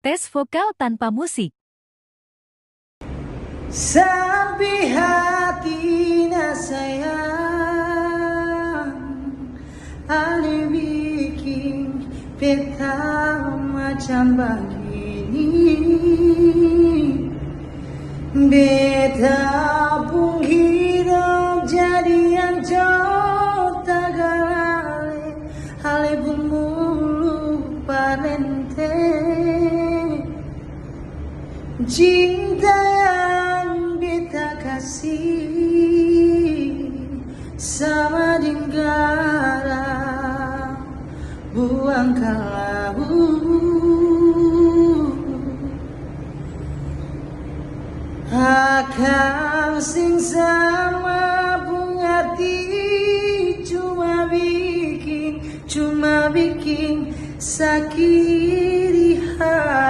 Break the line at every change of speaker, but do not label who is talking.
Tes vokal tanpa musik.
Sampai hati na sayang, ale bikin peta macam begini. Beta pun hidup jadi yang tak galale, ale bumbu parente. Cinta yang beta kasih sama dinggala buang ke laut. Akang sing sama bungerti cuma bikin sakit.